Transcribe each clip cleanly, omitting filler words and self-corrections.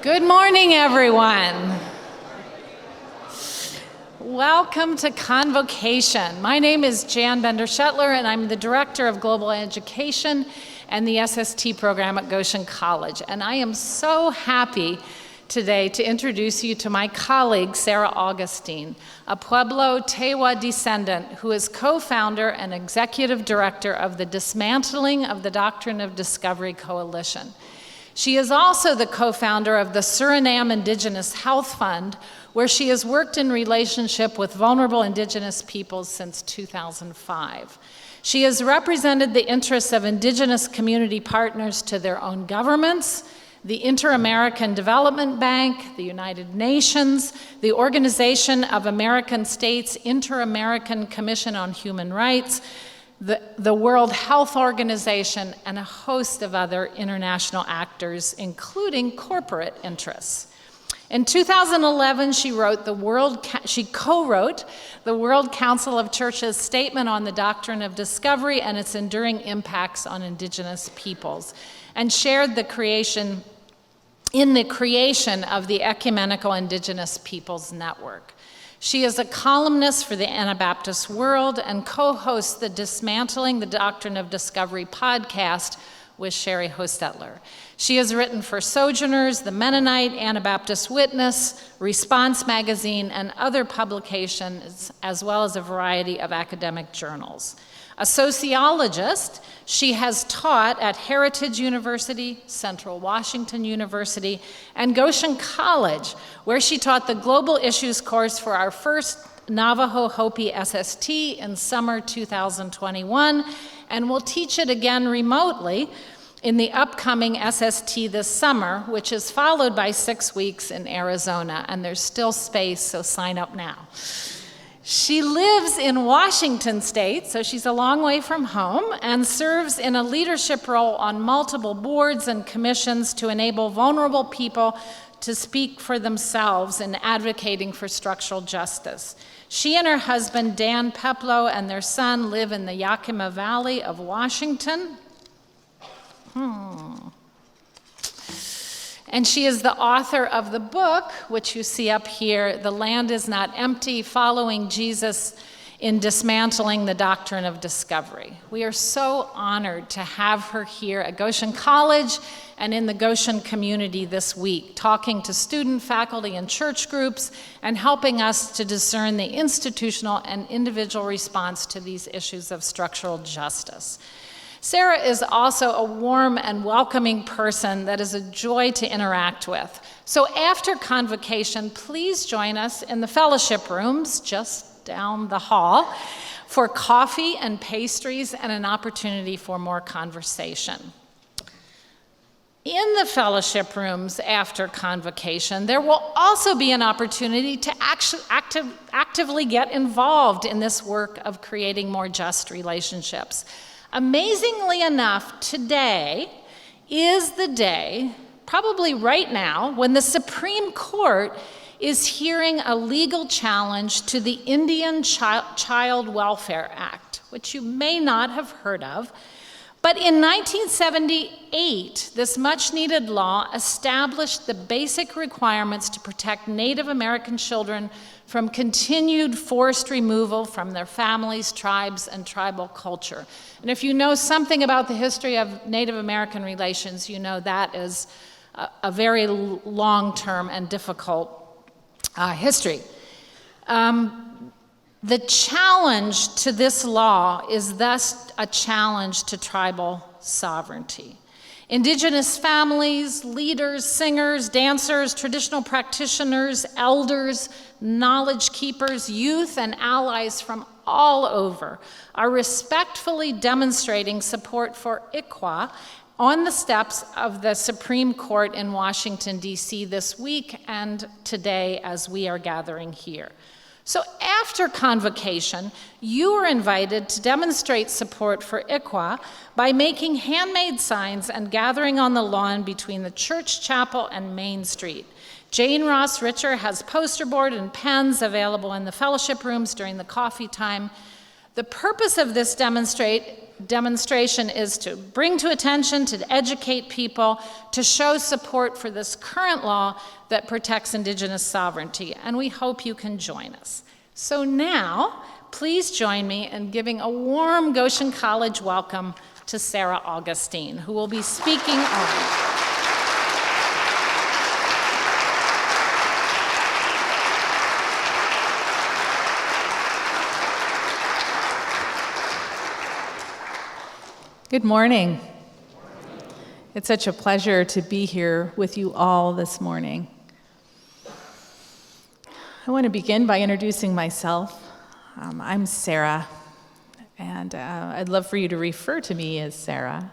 Good morning, everyone. Welcome to Convocation. My name is Jan Bender-Shetler, and I'm the Director of Global Education and the SST program at Goshen College. And I am so happy today to introduce you to my colleague, Sarah Augustine, a Pueblo Tewa descendant who is co-founder and executive director of the Dismantling of the Doctrine of Discovery Coalition. She is also the co-founder of the Suriname Indigenous Health Fund, where she has worked in relationship with vulnerable Indigenous peoples since 2005. She has represented the interests of Indigenous community partners to their own governments, the Inter-American Development Bank, the United Nations, the Organization of American States Inter-American Commission on Human Rights, the World Health Organization, and a host of other international actors, including corporate interests. In 2011, she co-wrote the World Council of Churches Statement on the Doctrine of Discovery and its enduring impacts on Indigenous peoples, and shared the creation of the Ecumenical Indigenous Peoples Network. She is a columnist for the Anabaptist World and co-hosts the Dismantling the Doctrine of Discovery podcast with Sherry Hostetler. She has written for Sojourners, The Mennonite, Anabaptist Witness, Response Magazine, and other publications, as well as a variety of academic journals. A sociologist, she has taught at Heritage University, Central Washington University, and Goshen College, where she taught the Global Issues course for our first Navajo Hopi SST in summer 2021, and will teach it again remotely in the upcoming SST this summer, which is followed by 6 weeks in Arizona, and there's still space, so sign up now. She lives in Washington State, so she's a long way from home, and serves in a leadership role on multiple boards and commissions to enable vulnerable people to speak for themselves in advocating for structural justice. She and her husband, Dan Peplow, and their son live in the Yakima Valley of Washington. And she is the author of the book, which you see up here, The Land is Not Empty, Following Jesus in Dismantling the Doctrine of Discovery. We are so honored to have her here at Goshen College and in the Goshen community this week, talking to student, faculty, and church groups, and helping us to discern the institutional and individual response to these issues of structural justice. Sarah is also a warm and welcoming person that is a joy to interact with. So after Convocation, please join us in the fellowship rooms just down the hall for coffee and pastries and an opportunity for more conversation. In the fellowship rooms after Convocation, there will also be an opportunity to actively get involved in this work of creating more just relationships. Amazingly enough, today is the day, probably right now, when the Supreme Court is hearing a legal challenge to the Indian Child Welfare Act, which you may not have heard of. But in 1978, this much-needed law established the basic requirements to protect Native American children from continued forced removal from their families, tribes, and tribal culture. And if you know something about the history of Native American relations, you know that is a very long-term and difficult history. The challenge to this law is thus a challenge to tribal sovereignty. Indigenous families, leaders, singers, dancers, traditional practitioners, elders, knowledge keepers, youth, and allies from all over are respectfully demonstrating support for ICWA on the steps of the Supreme Court in Washington, D.C. this week and today as we are gathering here. So after Convocation, you are invited to demonstrate support for ICWA by making handmade signs and gathering on the lawn between the church chapel and Main Street. Jane Ross Richer has poster board and pens available in the fellowship rooms during the coffee time. The purpose of this demonstration is to bring to attention, to educate people, to show support for this current law that protects Indigenous sovereignty, and we hope you can join us. So now, please join me in giving a warm Goshen College welcome to Sarah Augustine, who will be speaking on. Good morning. It's such a pleasure to be here with you all this morning. I want to begin by introducing myself. I'm Sarah, and I'd love for you to refer to me as Sarah.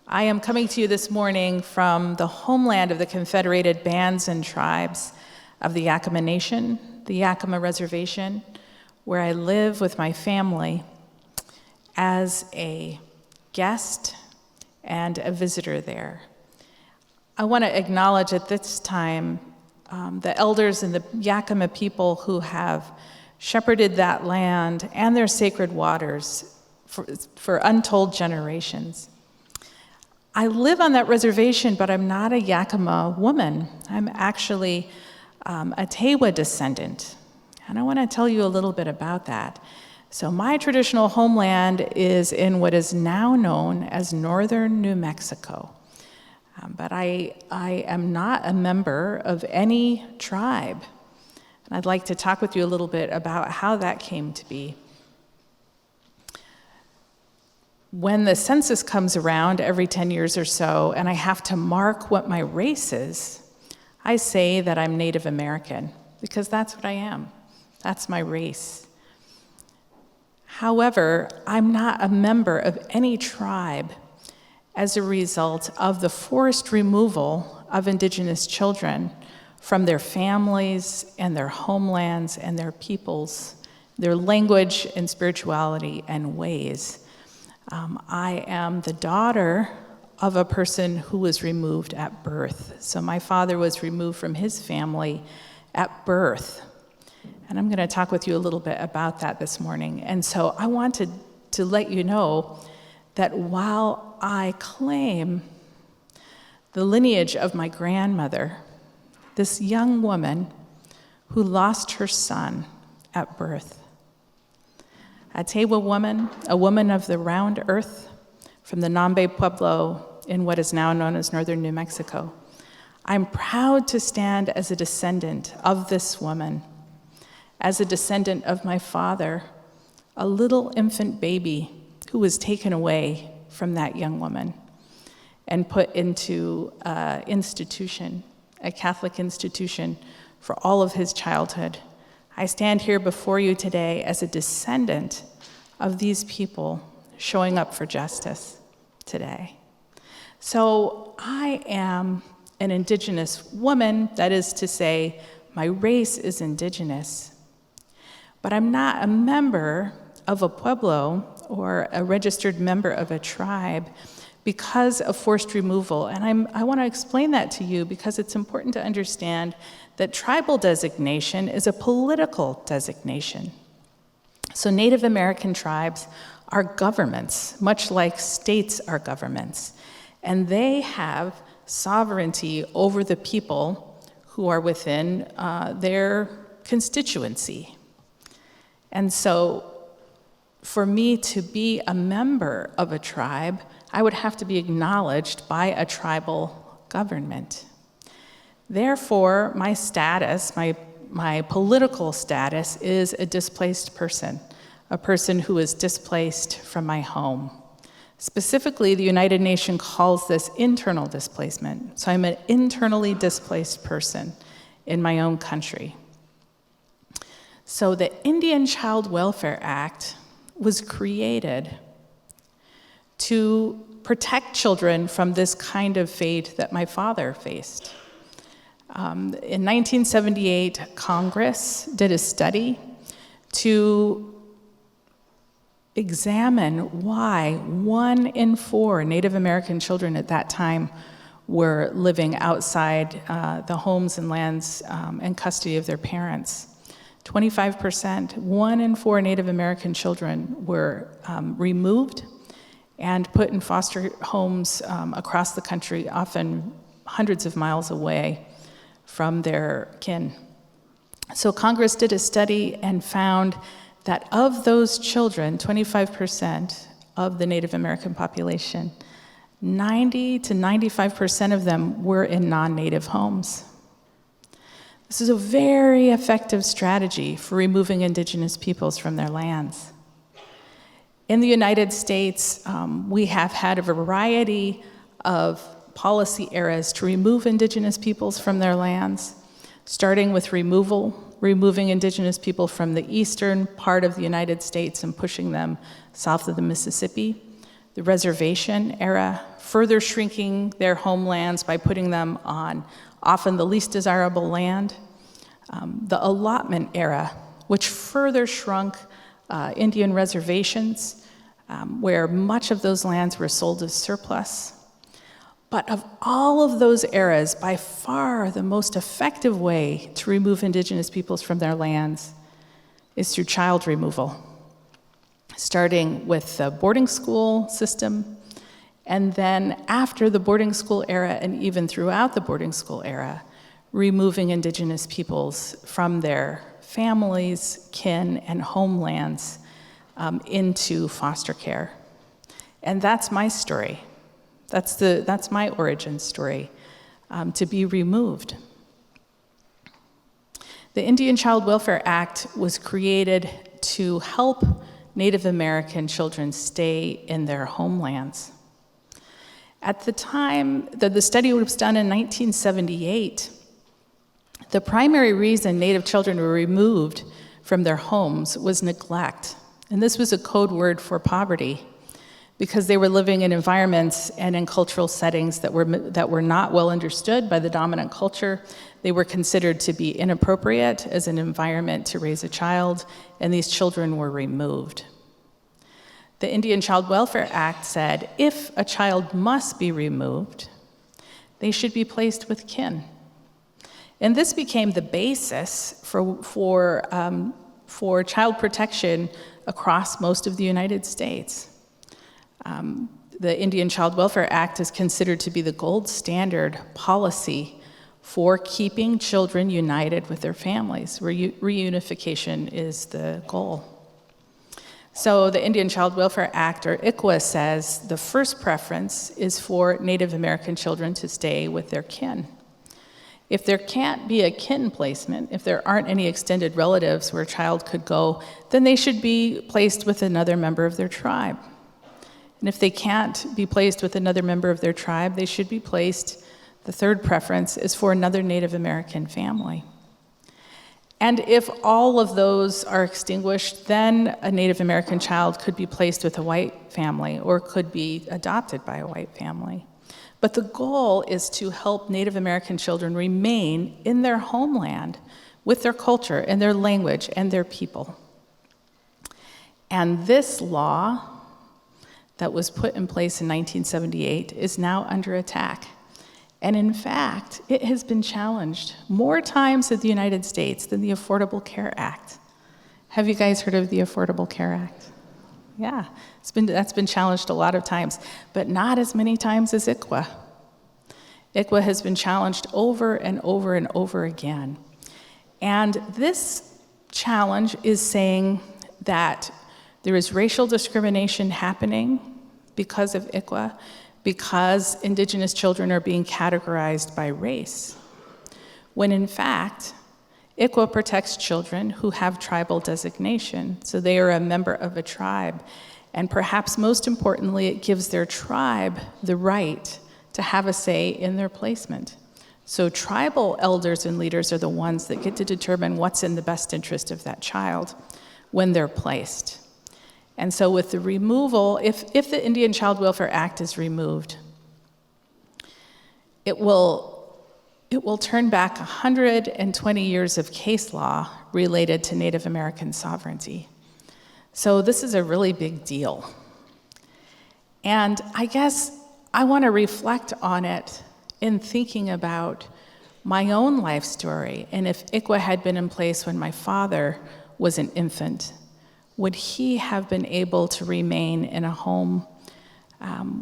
I am coming to you this morning from the homeland of the Confederated Bands and Tribes of the Yakima Nation, the Yakima Reservation, where I live with my family as a guest and a visitor there. I want to acknowledge at this time the elders and the Yakima people who have shepherded that land and their sacred waters for untold generations. I live on that reservation, but I'm not a Yakima woman. I'm actually a Tewa descendant, and I want to tell you a little bit about that. So my traditional homeland is in what is now known as northern New Mexico. But I am not a member of any tribe. And I'd like to talk with you a little bit about how that came to be. When the census comes around every 10 years or so, and I have to mark what my race is, I say that I'm Native American, because that's what I am. That's my race. However, I'm not a member of any tribe as a result of the forced removal of Indigenous children from their families and their homelands and their peoples, their language and spirituality and ways. I am the daughter of a person who was removed at birth. So my father was removed from his family at birth. And I'm going to talk with you a little bit about that this morning. And so I wanted to let you know that while I claim the lineage of my grandmother, this young woman who lost her son at birth, a Tewa woman, a woman of the round earth from the Nambe Pueblo in what is now known as northern New Mexico, I'm proud to stand as a descendant of this woman, as a descendant of my father, a little infant baby who was taken away from that young woman and put into an institution, a Catholic institution, for all of his childhood. I stand here before you today as a descendant of these people showing up for justice today. So I am an Indigenous woman, that is to say, my race is Indigenous. But I'm not a member of a pueblo or a registered member of a tribe because of forced removal. And I want to explain that to you because it's important to understand that tribal designation is a political designation. So Native American tribes are governments, much like states are governments. And they have sovereignty over the people who are within their constituency. And so for me to be a member of a tribe, I would have to be acknowledged by a tribal government. Therefore, my status, my political status, is a displaced person, a person who is displaced from my home. Specifically, the United Nations calls this internal displacement. So I'm an internally displaced person in my own country. So the Indian Child Welfare Act was created to protect children from this kind of fate that my father faced. In 1978, Congress did a study to examine why 1 in 4 Native American children at that time were living outside the homes and lands and custody of their parents. 25%, 1 in 4 Native American children were removed and put in foster homes across the country, often hundreds of miles away from their kin. So Congress did a study and found that of those children, 25% of the Native American population, 90 to 95% of them were in non-Native homes. This is a very effective strategy for removing Indigenous peoples from their lands. In the United States, we have had a variety of policy eras to remove Indigenous peoples from their lands, starting with removing Indigenous people from the eastern part of the United States and pushing them south of the Mississippi, the reservation era, further shrinking their homelands by putting them on often the least desirable land, the allotment era, which further shrunk Indian reservations, where much of those lands were sold as surplus. But of all of those eras, by far the most effective way to remove Indigenous peoples from their lands is through child removal, starting with the boarding school system, and then after the boarding school era and even throughout the boarding school era, removing Indigenous peoples from their families, kin, and homelands into foster care. And that's my story. That's my origin story, to be removed. The Indian Child Welfare Act was created to help Native American children stay in their homelands. At the time that the study was done in 1978, the primary reason Native children were removed from their homes was neglect. And this was a code word for poverty, because they were living in environments and in cultural settings that were not well understood by the dominant culture. They were considered to be inappropriate as an environment to raise a child, and these children were removed. The Indian Child Welfare Act said if a child must be removed, they should be placed with kin. And this became the basis for child protection across most of the United States. The Indian Child Welfare Act is considered to be the gold standard policy for keeping children united with their families. Reunification is the goal. So the Indian Child Welfare Act, or ICWA, says the first preference is for Native American children to stay with their kin. If there can't be a kin placement, if there aren't any extended relatives where a child could go, then they should be placed with another member of their tribe. And if they can't be placed with another member of their tribe, they should be placed, the third preference is for another Native American family. And if all of those are extinguished, then a Native American child could be placed with a white family or could be adopted by a white family. But the goal is to help Native American children remain in their homeland with their culture and their language and their people. And this law that was put in place in 1978 is now under attack. And in fact, it has been challenged more times in the United States than the Affordable Care Act. Have you guys heard of the Affordable Care Act? Yeah, that's been challenged a lot of times, but not as many times as ICWA. ICWA has been challenged over and over and over again. And this challenge is saying that there is racial discrimination happening because of ICWA, because Indigenous children are being categorized by race, when in fact, ICWA protects children who have tribal designation, so they are a member of a tribe. And perhaps most importantly, it gives their tribe the right to have a say in their placement. So tribal elders and leaders are the ones that get to determine what's in the best interest of that child when they're placed. And so with the removal, if the Indian Child Welfare Act is removed, it will turn back 120 years of case law related to Native American sovereignty. So this is a really big deal. And I guess I want to reflect on it in thinking about my own life story, and if ICWA had been in place when my father was an infant, would he have been able to remain in a home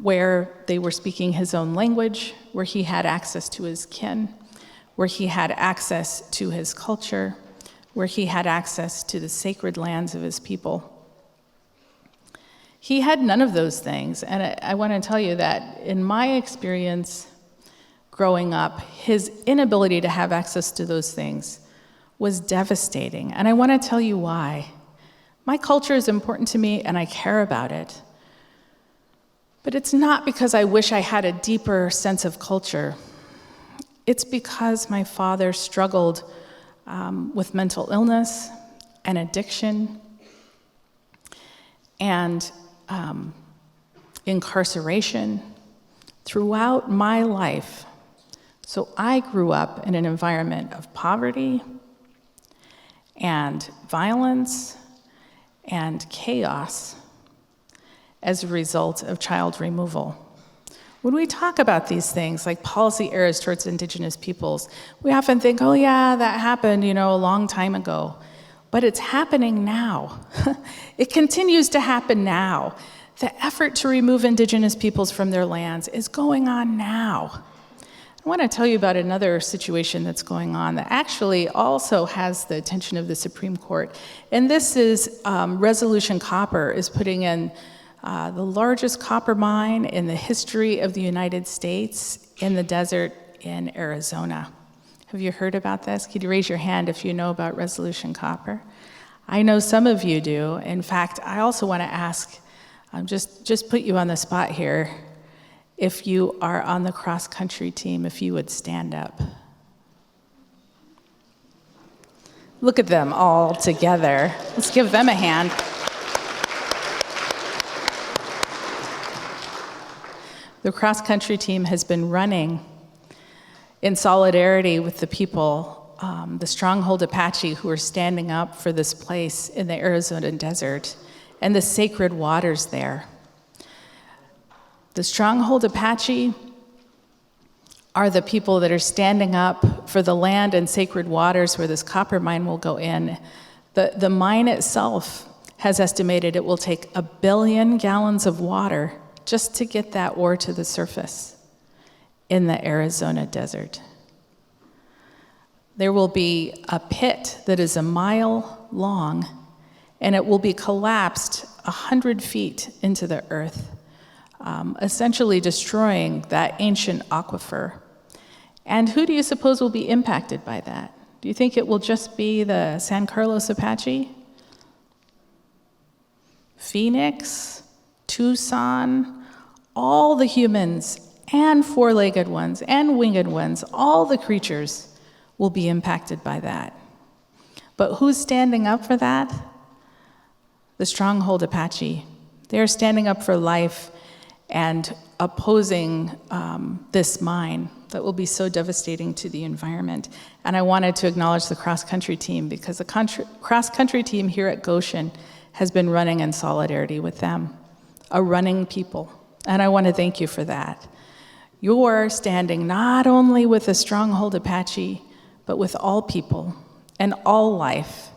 where they were speaking his own language, where he had access to his kin, where he had access to his culture, where he had access to the sacred lands of his people? He had none of those things, and I want to tell you that in my experience growing up, his inability to have access to those things was devastating, and I want to tell you why. My culture is important to me, and I care about it, but it's not because I wish I had a deeper sense of culture. It's because my father struggled with mental illness and addiction and incarceration throughout my life. So I grew up in an environment of poverty and violence and chaos as a result of child removal. When we talk about these things, like policy errors towards Indigenous peoples, we often think, oh yeah, that happened, a long time ago. But it's happening now. It continues to happen now. The effort to remove Indigenous peoples from their lands is going on now. I want to tell you about another situation that's going on that actually also has the attention of the Supreme Court. And this is Resolution Copper is putting in the largest copper mine in the history of the United States in the desert in Arizona. Have you heard about this? Could you raise your hand if you know about Resolution Copper? I know some of you do. In fact, I also want to ask, just put you on the spot here, if you are on the cross-country team, if you would stand up. Look at them all together. Let's give them a hand. The cross-country team has been running in solidarity with the people, the Stronghold Apache, who are standing up for this place in the Arizona desert and the sacred waters there. The Stronghold Apache are the people that are standing up for the land and sacred waters where this copper mine will go in. The mine itself has estimated it will take 1 billion gallons of water just to get that ore to the surface in the Arizona desert. There will be a pit that is 1 mile long, and it will be collapsed 100 feet into the earth, essentially destroying that ancient aquifer. And who do you suppose will be impacted by that? Do you think it will just be the San Carlos Apache? Phoenix? Tucson? All the humans and four-legged ones and winged ones, all the creatures will be impacted by that. But who's standing up for that? The Stronghold Apache. They're standing up for life and opposing this mine that will be so devastating to the environment. And I wanted to acknowledge the cross-country team because the cross-country team here at Goshen has been running in solidarity with them, a running people. And I want to thank you for that. You're standing not only with the Stronghold Apache, but with all people and all life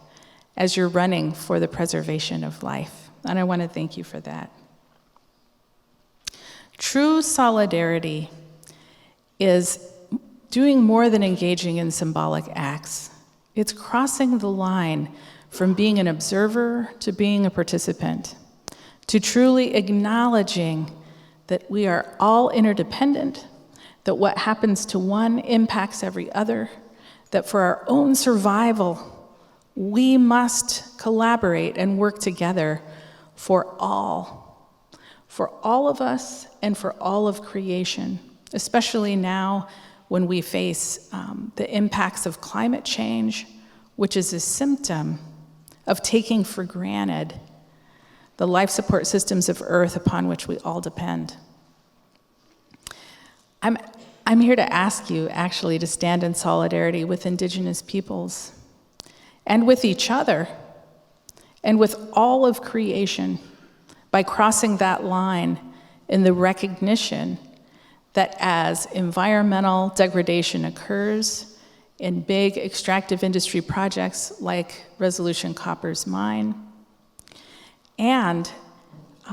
as you're running for the preservation of life. And I want to thank you for that. True solidarity is doing more than engaging in symbolic acts. It's crossing the line from being an observer to being a participant, to truly acknowledging that we are all interdependent, that what happens to one impacts every other, that for our own survival, we must collaborate and work together for all of us and for all of creation, especially now when we face the impacts of climate change, which is a symptom of taking for granted the life support systems of Earth upon which we all depend. I'm here to ask you, actually, to stand in solidarity with Indigenous peoples and with each other and with all of creation by crossing that line in the recognition that as environmental degradation occurs, in big extractive industry projects like Resolution Copper's mine. And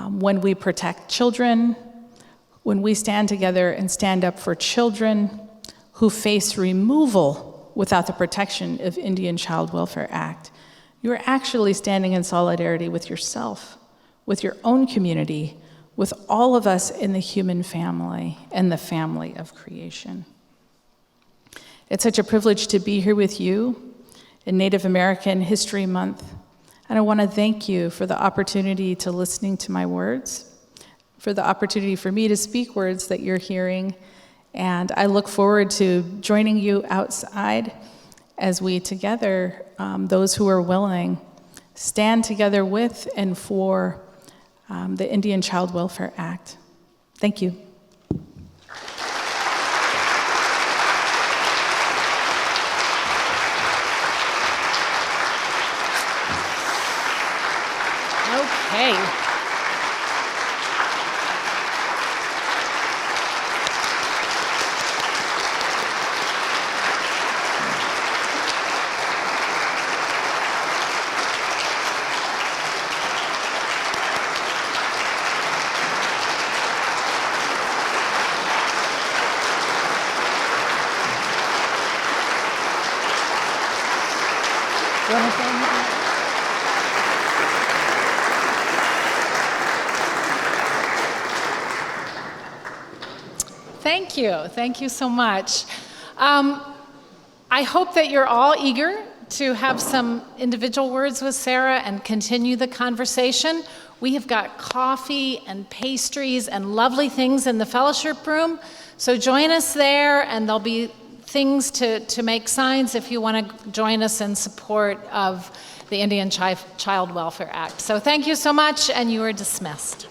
when we protect children, when we stand together and stand up for children who face removal without the protection of Indian Child Welfare Act, you're actually standing in solidarity with yourself, with your own community, with all of us in the human family and the family of creation. It's such a privilege to be here with you in Native American History Month, and I want to thank you for the opportunity to listening to my words, for the opportunity for me to speak words that you're hearing, and I look forward to joining you outside as we together, those who are willing, stand together with and for the Indian Child Welfare Act. Thank you. Okay. You wanna say anything? Thank you. Thank you so much. I hope that you're all eager to have some individual words with Sarah and continue the conversation. We have got coffee and pastries and lovely things in the fellowship room. So join us there, and there'll be things to make signs if you want to join us in support of the Indian Child Welfare Act. So thank you so much, and you are dismissed.